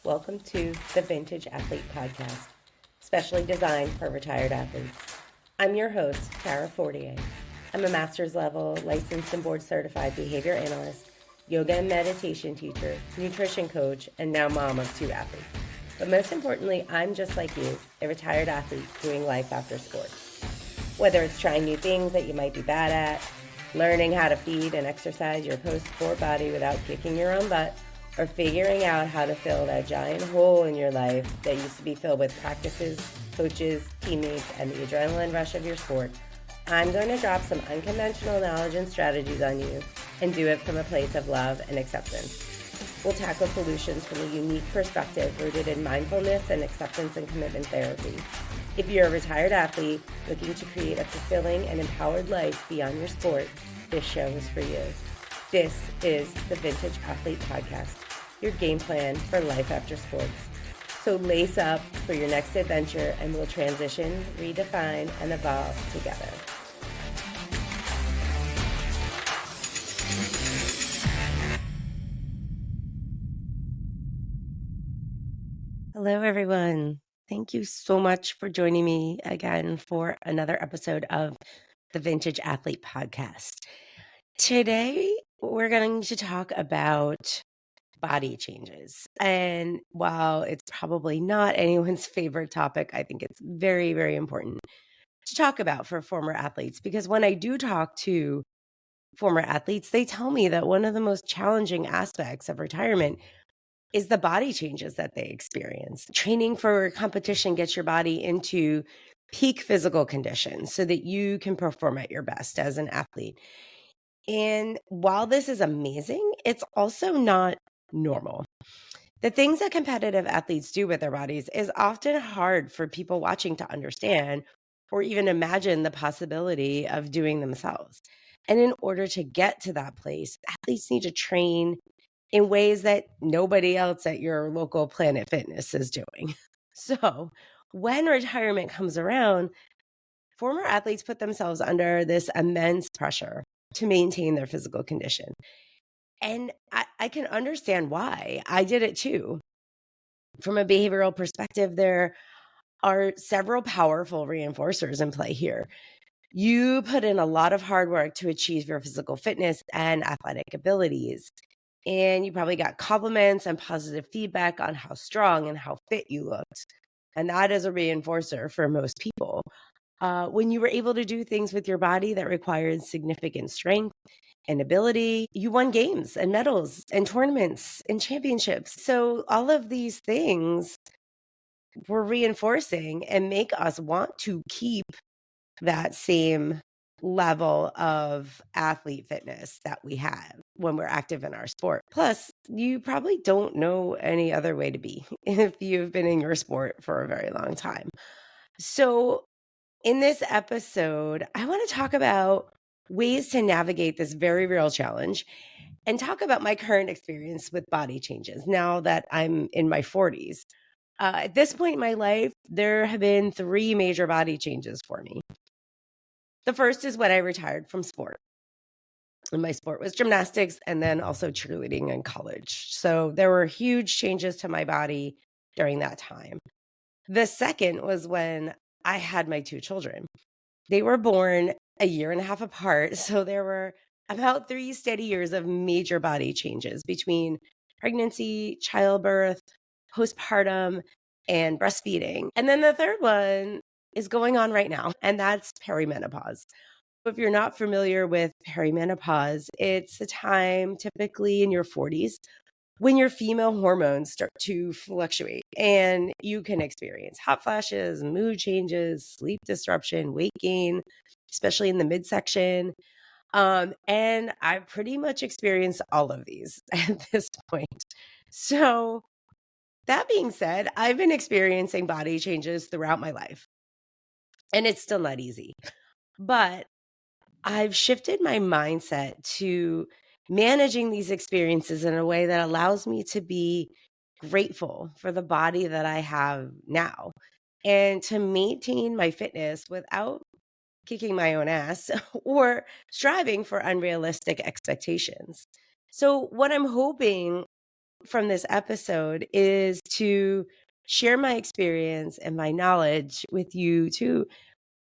Welcome to the Vintage Athlete Podcast, specially designed for retired athletes. I'm your host, Tara Fortier. I'm a master's level licensed and board certified behavior analyst, yoga and meditation teacher, nutrition coach, and now mom of 2 athletes. But most importantly, I'm just like you, a retired athlete doing life after sport. Whether it's trying new things that you might be bad at, learning how to feed and exercise your post-sport body without kicking your own butt, or figuring out how to fill that giant hole in your life that used to be filled with practices, coaches, teammates, and the adrenaline rush of your sport, I'm going to drop some unconventional knowledge and strategies on you and do it from a place of love and acceptance. We'll tackle solutions from a unique perspective rooted in mindfulness and acceptance and commitment therapy. If you're a retired athlete looking to create a fulfilling and empowered life beyond your sport, this show is for you. This is the Vintage Athlete Podcast, your game plan for life after sports. So lace up for your next adventure and we'll transition, redefine, and evolve together. Hello, everyone. Thank you so much for joining me again for another episode of the Vintage Athlete Podcast. Today, we're going to talk about body changes. And while it's probably not anyone's favorite topic, I think it's very, very important to talk about for former athletes, because when I do talk to former athletes, they tell me that one of the most challenging aspects of retirement is the body changes that they experience. Training for competition gets your body into peak physical condition so that you can perform at your best as an athlete. And while this is amazing, it's also not normal. The things that competitive athletes do with their bodies is often hard for people watching to understand or even imagine the possibility of doing themselves. And in order to get to that place, athletes need to train in ways that nobody else at your local Planet Fitness is doing. So when retirement comes around, former athletes put themselves under this immense pressure to maintain their physical condition. And I can understand why. I did it too. From a behavioral perspective, there are several powerful reinforcers in play here. You put in a lot of hard work to achieve your physical fitness and athletic abilities. And you probably got compliments and positive feedback on how strong and how fit you looked. And that is a reinforcer for most people. When you were able to do things with your body that required significant strength and ability, you won games and medals and tournaments and championships. So all of these things were reinforcing and make us want to keep that same level of athlete fitness that we have when we're active in our sport. Plus, you probably don't know any other way to be if you've been in your sport for a very long time. So, in this episode, I want to talk about ways to navigate this very real challenge and talk about my current experience with body changes now that I'm in my 40s. At this point in my life, there have been 3 major body changes for me. The first is when I retired from sport. And my sport was gymnastics and then also cheerleading in college. So there were huge changes to my body during that time. The second was when I had my 2 children. They were born a year and a half apart. So there were about 3 steady years of major body changes between pregnancy, childbirth, postpartum, and breastfeeding. And then the third one is going on right now, and that's perimenopause. If you're not familiar with perimenopause, it's a time typically in your 40s when your female hormones start to fluctuate and you can experience hot flashes, mood changes, sleep disruption, weight gain, especially in the midsection. And I've pretty much experienced all of these at this point. So, that being said, I've been experiencing body changes throughout my life, and it's still not easy. But I've shifted my mindset to managing these experiences in a way that allows me to be grateful for the body that I have now and to maintain my fitness without kicking my own ass or striving for unrealistic expectations. So, what I'm hoping from this episode is to share my experience and my knowledge with you to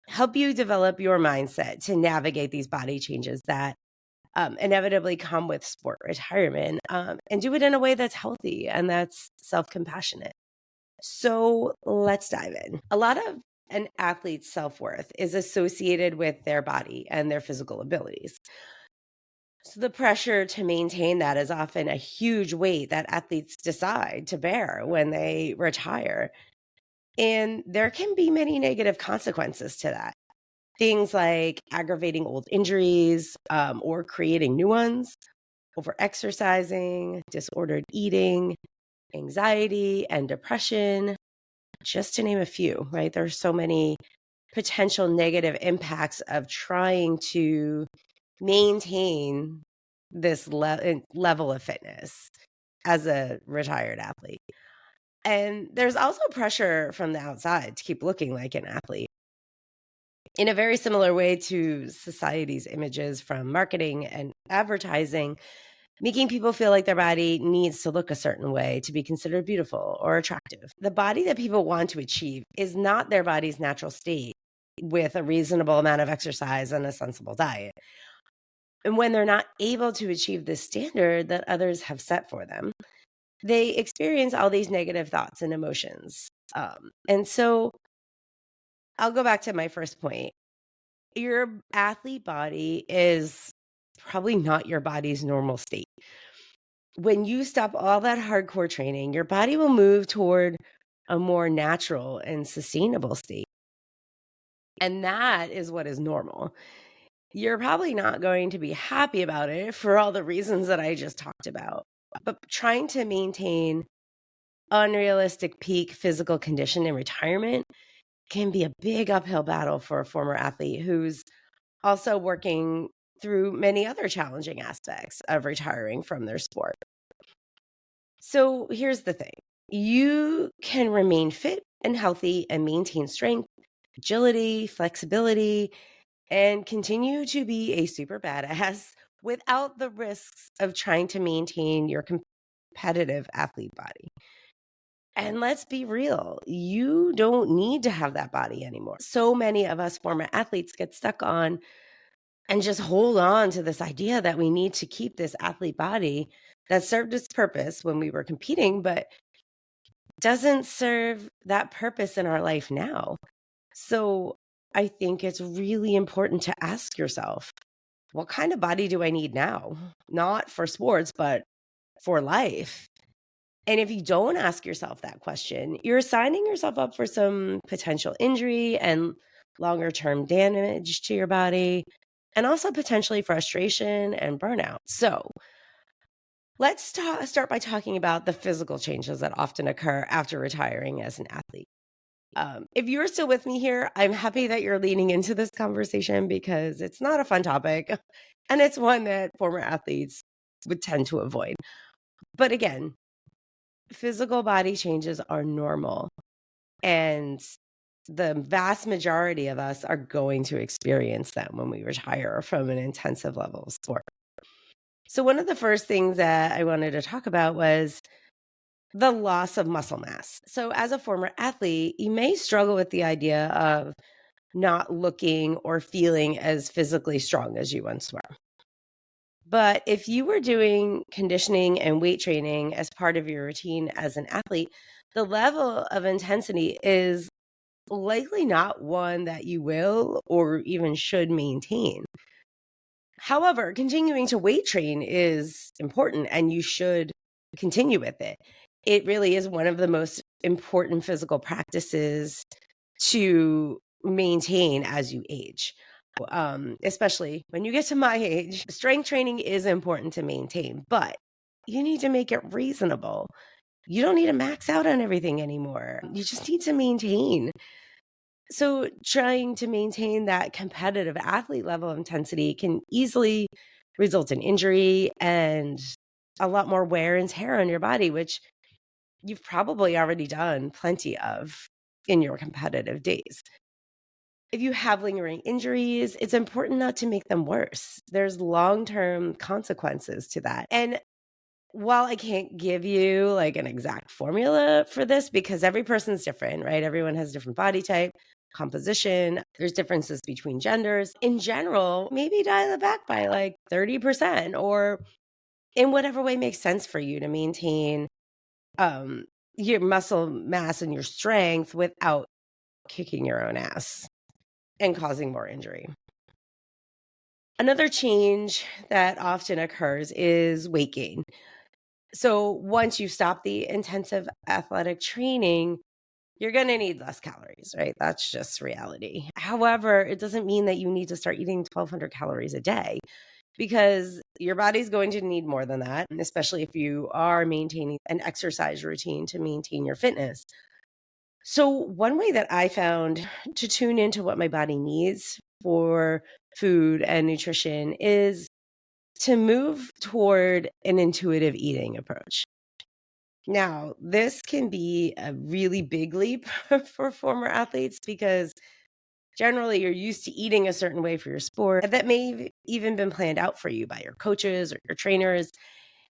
help you develop your mindset to navigate these body changes that inevitably come with sport retirement, and do it in a way that's healthy and that's self compassionate. So let's dive in. A lot of an athlete's self worth is associated with their body and their physical abilities. So the pressure to maintain that is often a huge weight that athletes decide to bear when they retire. And there can be many negative consequences to that. Things like aggravating old injuries, or creating new ones, over exercising, disordered eating, anxiety, and depression, just to name a few, right? There's so many potential negative impacts of trying to maintain this level of fitness as a retired athlete. And there's also pressure from the outside to keep looking like an athlete in a very similar way to society's images from marketing and advertising, making people feel like their body needs to look a certain way to be considered beautiful or attractive. The body that people want to achieve is not their body's natural state with a reasonable amount of exercise and a sensible diet. And when they're not able to achieve this standard that others have set for them, they experience all these negative thoughts and emotions. And so I'll go back to my first point. Your athlete body is probably not your body's normal state. When you stop all that hardcore training, your body will move toward a more natural and sustainable state. And that is what is normal. You're probably not going to be happy about it for all the reasons that I just talked about. But trying to maintain unrealistic peak physical condition in retirement can be a big uphill battle for a former athlete who's also working through many other challenging aspects of retiring from their sport. So here's the thing. You can remain fit and healthy and maintain strength, agility, flexibility, and continue to be a super badass without the risks of trying to maintain your competitive athlete body. And let's be real, you don't need to have that body anymore. So many of us former athletes get stuck on and just hold on to this idea that we need to keep this athlete body that served its purpose when we were competing, but doesn't serve that purpose in our life now. So I think it's really important to ask yourself, what kind of body do I need now? Not for sports, but for life. And if you don't ask yourself that question, you're signing yourself up for some potential injury and longer term damage to your body, and also potentially frustration and burnout. So let's start by talking about the physical changes that often occur after retiring as an athlete. If you're still with me here, I'm happy that you're leaning into this conversation because it's not a fun topic and it's one that former athletes would tend to avoid. But again, physical body changes are normal, and the vast majority of us are going to experience them when we retire from an intensive level of sport. So one of the first things that I wanted to talk about was the loss of muscle mass. So as a former athlete, you may struggle with the idea of not looking or feeling as physically strong as you once were. But if you were doing conditioning and weight training as part of your routine as an athlete, the level of intensity is likely not one that you will or even should maintain. However, continuing to weight train is important and you should continue with it. It really is one of the most important physical practices to maintain as you age. Especially when you get to my age, strength training is important to maintain, but you need to make it reasonable. You don't need to max out on everything anymore. You just need to maintain. So trying to maintain that competitive athlete level of intensity can easily result in injury and a lot more wear and tear on your body, which you've probably already done plenty of in your competitive days. If you have lingering injuries, it's important not to make them worse. There's long-term consequences to that. And while I can't give you like an exact formula for this because every person's different, right? Everyone has different body type, composition, there's differences between genders. In general, maybe dial it back by like 30% or in whatever way makes sense for you to maintain um your muscle mass and your strength without kicking your own ass and causing more injury. Another change that often occurs is weight gain. So once you stop the intensive athletic training, you're going to need less calories, right? That's just reality. However, it doesn't mean that you need to start eating 1,200 calories a day because your body's going to need more than that, and especially if you are maintaining an exercise routine to maintain your fitness. So, one way that I found to tune into what my body needs for food and nutrition is to move toward an intuitive eating approach. Now, this can be a really big leap for former athletes because generally you're used to eating a certain way for your sport that may have even been planned out for you by your coaches or your trainers.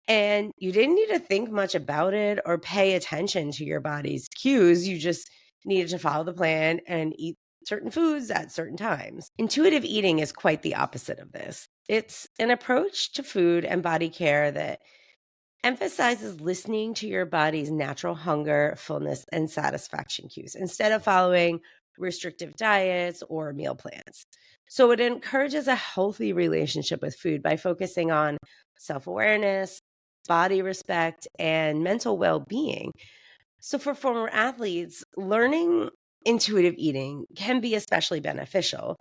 And you didn't need to think much about it or pay attention to your body's cues. You just needed to follow the plan and eat certain foods at certain times. Intuitive eating is quite the opposite of this. It's an approach to food and body care that emphasizes listening to your body's natural hunger, fullness, and satisfaction cues instead of following restrictive diets or meal plans. So it encourages a healthy relationship with food by focusing on self awareness, body respect, and mental well being. So for former athletes, learning intuitive eating can be especially beneficial,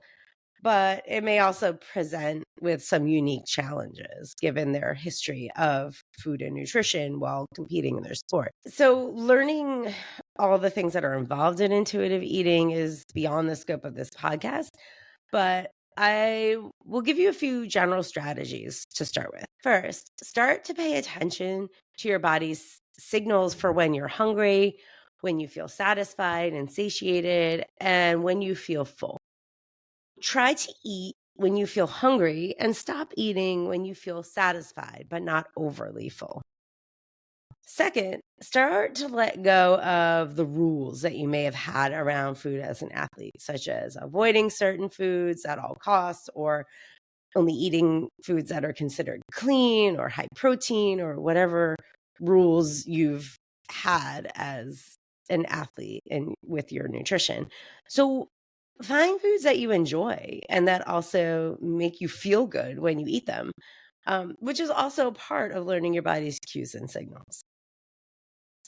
but it may also present with some unique challenges given their history of food and nutrition while competing in their sport. So, learning all the things that are involved in intuitive eating is beyond the scope of this podcast, but I will give you a few general strategies to start with. First, start to pay attention to your body's signals for when you're hungry, when you feel satisfied and satiated, and when you feel full. Try to eat when you feel hungry and stop eating when you feel satisfied, but not overly full. Second, start to let go of the rules that you may have had around food as an athlete, such as avoiding certain foods at all costs or only eating foods that are considered clean or high protein or whatever rules you've had as an athlete and with your nutrition. So find foods that you enjoy and that also make you feel good when you eat them, which is also part of learning your body's cues and signals.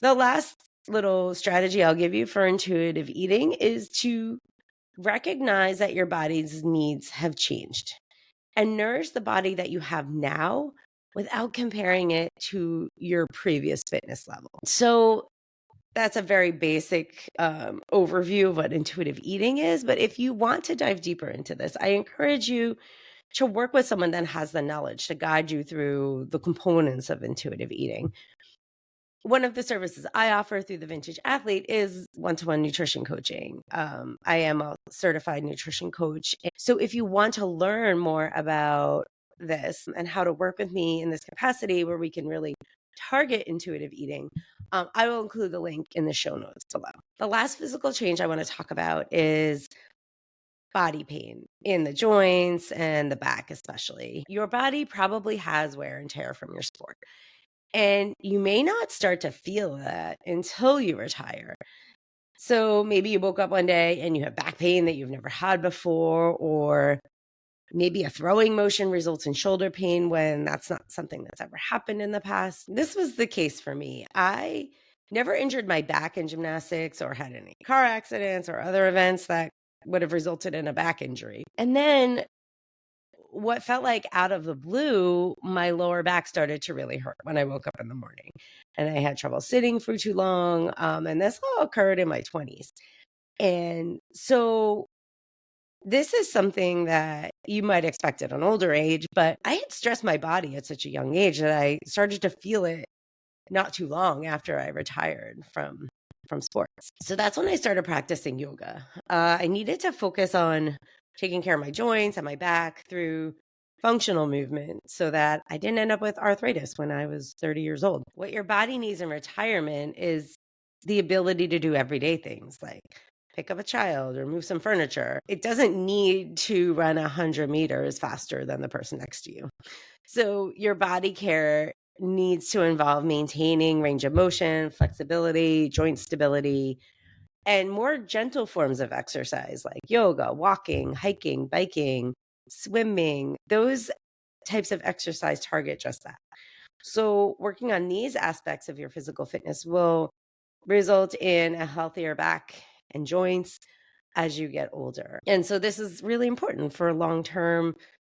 The last little strategy I'll give you for intuitive eating is to recognize that your body's needs have changed and nourish the body that you have now without comparing it to your previous fitness level. So that's a very basic overview of what intuitive eating is. But if you want to dive deeper into this, I encourage you to work with someone that has the knowledge to guide you through the components of intuitive eating. One of the services I offer through the Vintage Athlete is one-to-one nutrition coaching. I am a certified nutrition coach. So if you want to learn more about this and how to work with me in this capacity where we can really target intuitive eating, I will include the link in the show notes below. The last physical change I want to talk about is body pain in the joints and the back, especially. Your body probably has wear and tear from your sport. And you may not start to feel that until you retire. So maybe you woke up one day and you have back pain that you've never had before, or maybe a throwing motion results in shoulder pain when that's not something that's ever happened in the past. This was the case for me. I never injured my back in gymnastics or had any car accidents or other events that would have resulted in a back injury. And then what felt like out of the blue, my lower back started to really hurt when I woke up in the morning. And I had trouble sitting for too long. And this all occurred in my 20s. And so this is something that you might expect at an older age, but I had stressed my body at such a young age that I started to feel it not too long after I retired from sports. So that's when I started practicing yoga. I needed to focus on taking care of my joints and my back through functional movement so that I didn't end up with arthritis when I was 30 years old. What your body needs in retirement is the ability to do everyday things like pick up a child or move some furniture. It doesn't need to run 100 meters faster than the person next to you. So your body care needs to involve maintaining range of motion, flexibility, joint stability, and more gentle forms of exercise like yoga, walking, hiking, biking, swimming. Those types of exercise target just that. So, working on these aspects of your physical fitness will result in a healthier back and joints as you get older. And so, this is really important for long term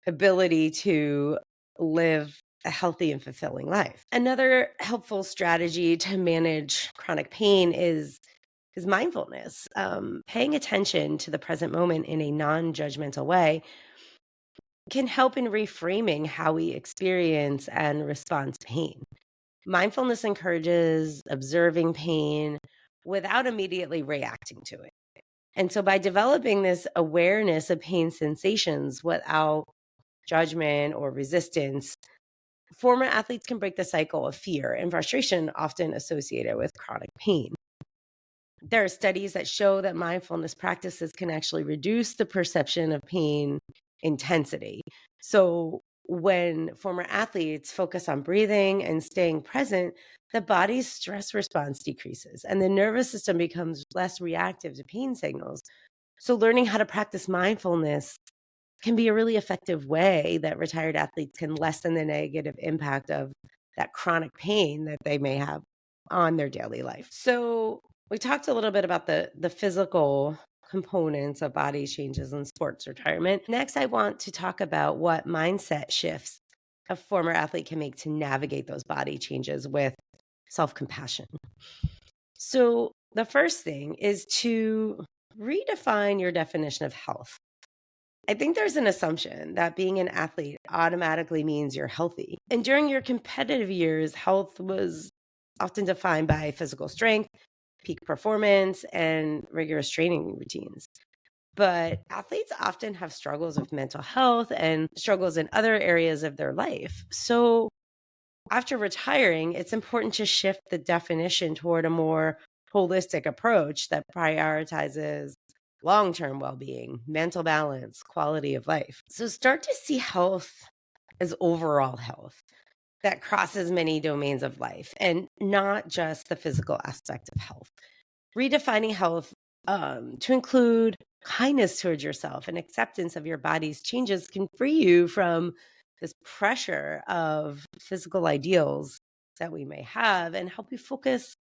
ability to live a healthy and fulfilling life. Another helpful strategy to manage chronic pain is mindfulness. Paying attention to the present moment in a non judgmental way can help in reframing how we experience and respond to pain. Mindfulness encourages observing pain without immediately reacting to it. And so, by developing this awareness of pain sensations without judgment or resistance, former athletes can break the cycle of fear and frustration often associated with chronic pain. There are studies that show that mindfulness practices can actually reduce the perception of pain intensity. So, when former athletes focus on breathing and staying present, the body's stress response decreases and the nervous system becomes less reactive to pain signals. So, learning how to practice mindfulness can be a really effective way that retired athletes can lessen the negative impact of that chronic pain that they may have on their daily life. So, we talked a little bit about the physical components of body changes in sports retirement. Next, I want to talk about what mindset shifts a former athlete can make to navigate those body changes with self-compassion. So, the first thing is to redefine your definition of health. I think there's an assumption that being an athlete automatically means you're healthy. And during your competitive years, health was often defined by physical strength, peak performance, and rigorous training routines. But athletes often have struggles with mental health and struggles in other areas of their life. So after retiring, it's important to shift the definition toward a more holistic approach that prioritizes long term well being, mental balance, quality of life. So start to see health as overall health that crosses many domains of life and not just the physical aspect of health. Redefining health to include kindness towards yourself and acceptance of your body's changes can free you from this pressure of physical ideals that we may have and help you focus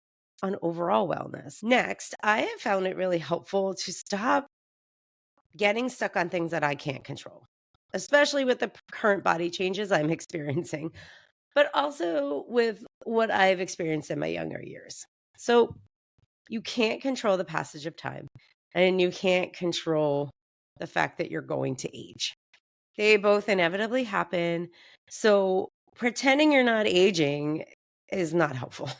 on overall wellness. Next, I have found it really helpful to stop getting stuck on things that I can't control, especially with the current body changes I'm experiencing, but also with what I've experienced in my younger years. So, you can't control the passage of time, and you can't control the fact that you're going to age. They both inevitably happen. So pretending you're not aging is not helpful.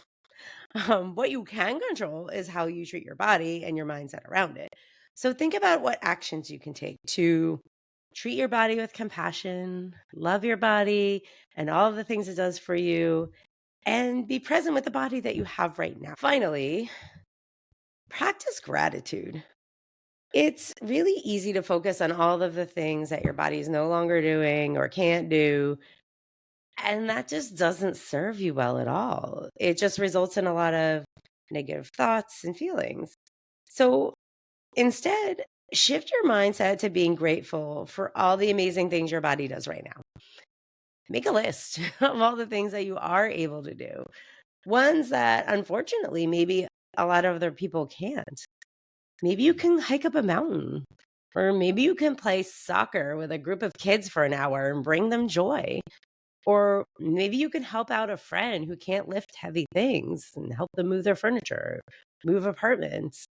What you can control is how you treat your body and your mindset around it. So think about what actions you can take to treat your body with compassion, love your body, and all of the things it does for you, and be present with the body that you have right now. Finally, practice gratitude. It's really easy to focus on all of the things that your body is no longer doing or can't do. And that just doesn't serve you well at all. It just results in a lot of negative thoughts and feelings. So instead, shift your mindset to being grateful for all the amazing things your body does right now. Make a list of all the things that you are able to do, ones that unfortunately maybe a lot of other people can't. Maybe you can hike up a mountain, or maybe you can play soccer with a group of kids for an hour and bring them joy. Or maybe you can help out a friend who can't lift heavy things and help them move their furniture, move apartments.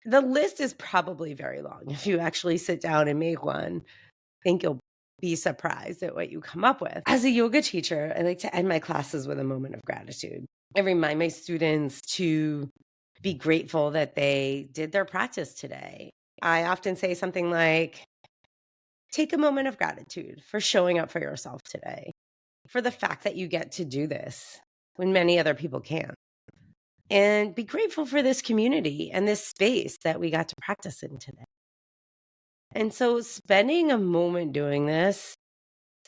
The list is probably very long. If you actually sit down and make one, I think you'll be surprised at what you come up with. As a yoga teacher, I like to end my classes with a moment of gratitude. I remind my students to be grateful that they did their practice today. I often say something like, Take a moment of gratitude for showing up for yourself today, for the fact that you get to do this when many other people can't. And be grateful for this community and this space that we got to practice in today. And so spending a moment doing this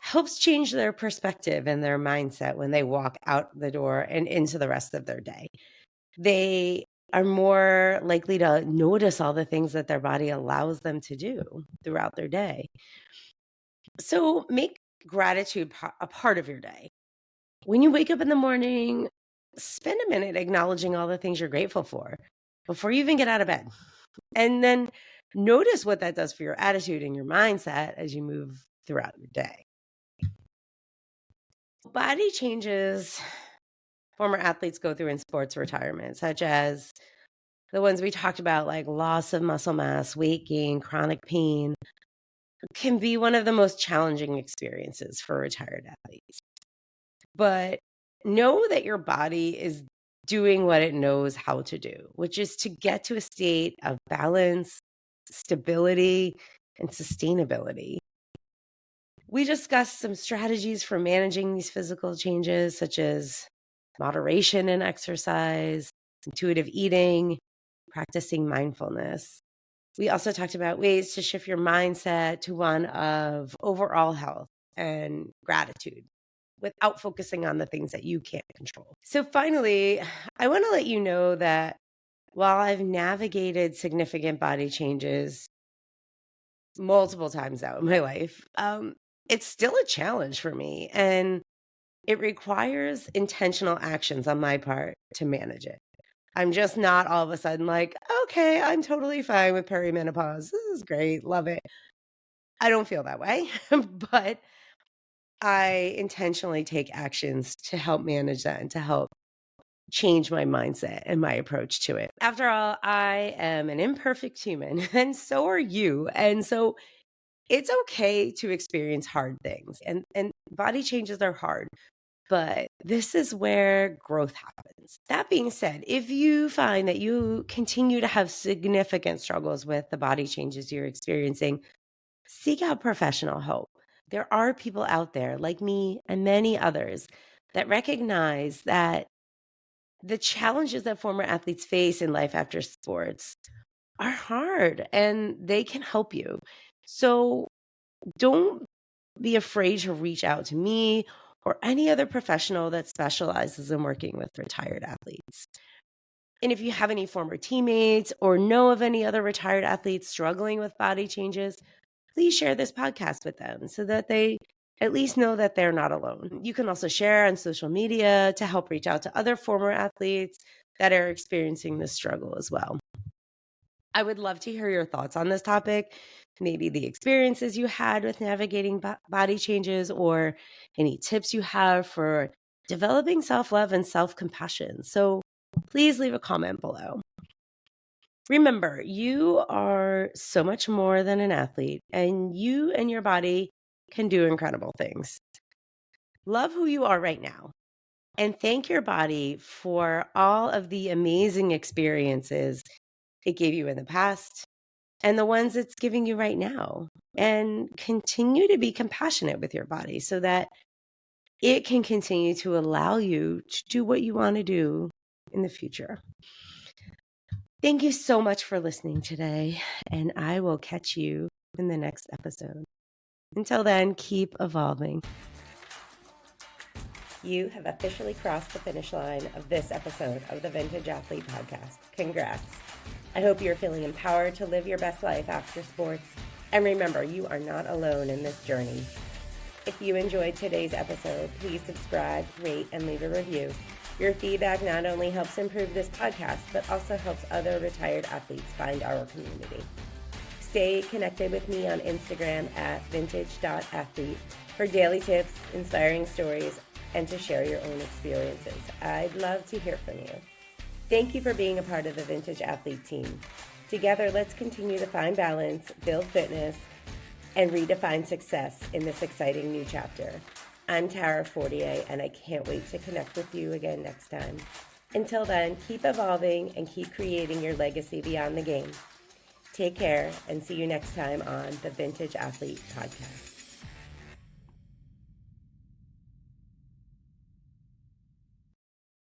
helps change their perspective and their mindset when they walk out the door and into the rest of their day. They are more likely to notice all the things that their body allows them to do throughout their day. So make gratitude a part of your day. When you wake up in the morning, spend a minute acknowledging all the things you're grateful for before you even get out of bed. And then notice what that does for your attitude and your mindset as you move throughout your day. Body changes former athletes go through in sports retirement, such as the ones we talked about, like loss of muscle mass, weight gain, chronic pain, can be one of the most challenging experiences for retired athletes. But know that your body is doing what it knows how to do, which is to get to a state of balance, stability, and sustainability. We discussed some strategies for managing these physical changes, such as moderation in exercise, intuitive eating, practicing mindfulness. We also talked about ways to shift your mindset to one of overall health and gratitude without focusing on the things that you can't control. So finally, I want to let you know that while I've navigated significant body changes multiple times out in my life, it's still a challenge for me, and it requires intentional actions on my part to manage it. I'm just not all of a sudden like, okay, I'm totally fine with perimenopause. This is great. Love it. I don't feel that way, but I intentionally take actions to help manage that and to help change my mindset and my approach to it. After all, I am an imperfect human, and so are you. And so it's okay to experience hard things, and body changes are hard. But this is where growth happens. That being said, if you find that you continue to have significant struggles with the body changes you're experiencing, seek out professional help. There are people out there like me and many others that recognize that the challenges that former athletes face in life after sports are hard and they can help you. So don't be afraid to reach out to me or any other professional that specializes in working with retired athletes. And if you have any former teammates or know of any other retired athletes struggling with body changes, please share this podcast with them so that they at least know that they're not alone. You can also share on social media to help reach out to other former athletes that are experiencing this struggle as well. I would love to hear your thoughts on this topic, maybe the experiences you had with navigating body changes, or any tips you have for developing self-love and self-compassion. So please leave a comment below. Remember, you are so much more than an athlete, and you and your body can do incredible things. Love who you are right now, and thank your body for all of the amazing experiences it gave you in the past and the ones it's giving you right now. And continue to be compassionate with your body so that it can continue to allow you to do what you want to do in the future. Thank you so much for listening today, and I will catch you in the next episode. Until then, keep evolving. You have officially crossed the finish line of this episode of the Vintage Athlete Podcast. Congrats. I hope you're feeling empowered to live your best life after sports. And remember, you are not alone in this journey. If you enjoyed today's episode, please subscribe, rate, and leave a review. Your feedback not only helps improve this podcast, but also helps other retired athletes find our community. Stay connected with me on Instagram at vintage.athlete for daily tips, inspiring stories, and to share your own experiences. I'd love to hear from you. Thank you for being a part of the Vintage Athlete team. Together, let's continue to find balance, build fitness, and redefine success in this exciting new chapter. I'm Tara Fortier, and I can't wait to connect with you again next time. Until then, keep evolving and keep creating your legacy beyond the game. Take care and see you next time on the Vintage Athlete Podcast.